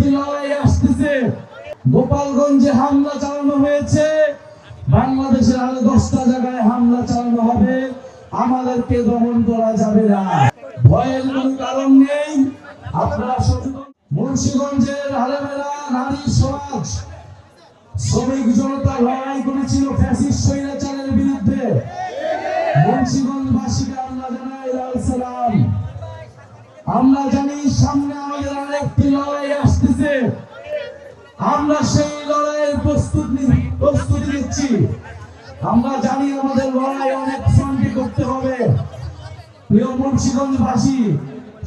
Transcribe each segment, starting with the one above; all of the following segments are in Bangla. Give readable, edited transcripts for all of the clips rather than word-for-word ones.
একটি লড়াই আসতেছে। গোপালগঞ্জে হামলা চালানো হয়েছে, বাংলাদেশের আরো 10টা জায়গায় হামলা চালানো হবে। আমাদেরকে দমন করা যাবে না, ভয়ের কোনো কারণ নেই। আপনারা সচেতন। মুন্সিগঞ্জের আলেমেরা, নারী সমাজ, শ্রমিক জনতা লড়াই করেছিল ফ্যাসিস্ট স্বৈরাচারের বিরুদ্ধে। মুন্সিগঞ্জবাসীকে আমরা জানাই লাল সালাম। আমরা জানি সামনে আমাদের আরেকটি লড়াই আসতেছে, আমরা সেই লড়াইয়ের প্রস্তুতি নিচ্ছি। আমরা জানি আমাদের লড়াই অনেক ফ্রন্টে করতে হবে। প্রিয় মুন্সিগঞ্জবাসী,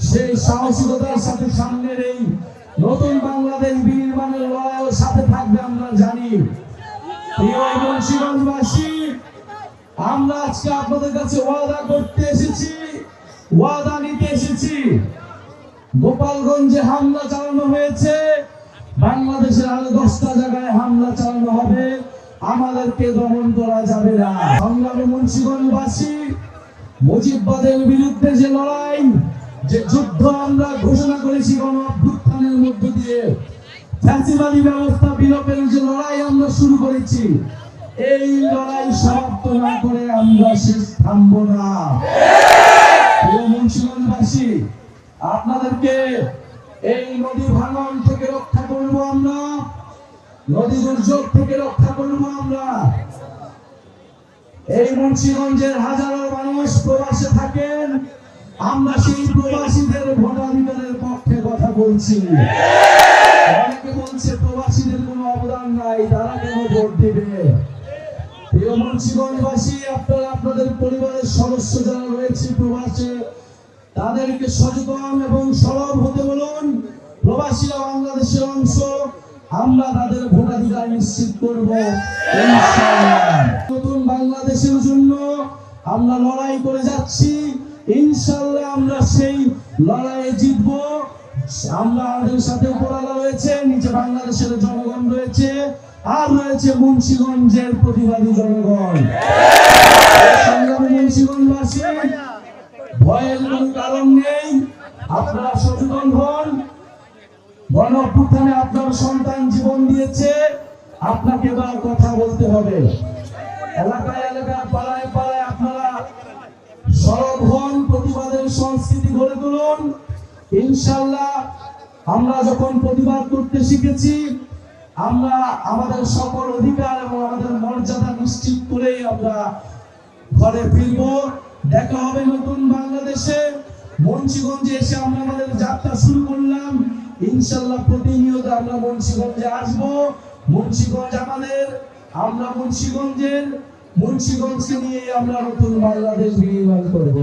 সেই সাহসিকতার সাথে সামনের এই নতুন বাংলাদেশ বিনির্মাণের লড়াইয়ের সাথে থাকবে আমরা জানি। প্রিয় মুন্সিগঞ্জবাসী, আমরা আজকে আপনাদের কাছে ওয়াদা করতে এসেছি, ওয়াদা নিতে এসেছি। গোপালগঞ্জে হামলা চালানো হয়েছে, বাংলাদেশের আরো 10টা জায়গায় হামলা চালানো হবে। আমাদেরকে দমন করা যাবে না। সংগ্রামী মুন্সিগঞ্জবাসী, মুজিববাদের বিরুদ্ধে যে লড়াই, যে যুদ্ধ আমরা ঘোষণা করেছি গণ অভ্যুত্থানের মধ্য দিয়ে, ফ্যাসিবাদী ব্যবস্থা বিলোপের যে লড়াই আমরা শুরু করেছি, এই লড়াই সমাপ্ত না করে আমরা শেষ থামবো না। মুন্সিগঞ্জবাসী, আপনাদেরকে এই নদী ভাঙন থেকে রক্ষা করব আমরা, নদী দুর্যোগ থেকে রক্ষা করব আমরা। এই মুন্সিগঞ্জের হাজারো মানুষ প্রবাসে থাকেন, আমরা সেই প্রবাসীদের ভোটাধিকারের পক্ষে কথা বলছি। অনেকে বলছে প্রবাসীদের কোনো অবদান নাই, তারা কেন ভোট দিবে? প্রিয় মুন্সিগঞ্জবাসী, আপনারা আপনাদের পরিবারের সদস্য যারা রয়েছে প্রবাসে, তাদেরকে সচেতন এবং সরব হতে বলুন। প্রবাসীরা বাংলাদেশের অংশ, আমরা তাদের ভোটাধিকার নিশ্চিত করব ইনশাআল্লাহ। নতুন বাংলাদেশের জন্য আমরা লড়াই করে যাচ্ছি, ইনশাআল্লাহ আমরা সেই লড়াইয়ে জিতব। আমরা আমাদের সাথে উপরালা রয়েছে, নিচে বাংলাদেশের জনগণ রয়েছে, আর রয়েছে মুন্সিগঞ্জের প্রতিবাদী জনগণ। সংগ্রামী মুন্সিগঞ্জবাসী, ভয়ের কোনো কারণ নেই। আপনারা সচেতন হন। গণ অভ্যুত্থানে আপনার সন্তান জীবন দিয়েছে, আপনাকে এবার কথা বলতে হবে। এলাকায় এলাকায়, পাড়ায় পাড়ায় আপনারা সরব হন, প্রতিবাদের সংস্কৃতি গড়ে তুলুন। ইনশাআল্লাহ আমরা যখন প্রতিবাদ করতে শিখেছি, আমরা আমাদের সকল অধিকার এবং আমাদের মর্যাদা নিশ্চিত করেই আমরা ঘরে ফিরব। দেখা হবে নতুন বাংলাদেশে। মুন্সিগঞ্জে এসে আমরা আমাদের যাত্রা শুরু করলাম, ইনশাআল্লাহ প্রতিনিয়ত আমরা মুন্সিগঞ্জে আসবো। মুন্সিগঞ্জ আমাদের, আমরা মুন্সিগঞ্জকে নিয়ে আমরা নতুন বাংলাদেশ নির্মাণ করব।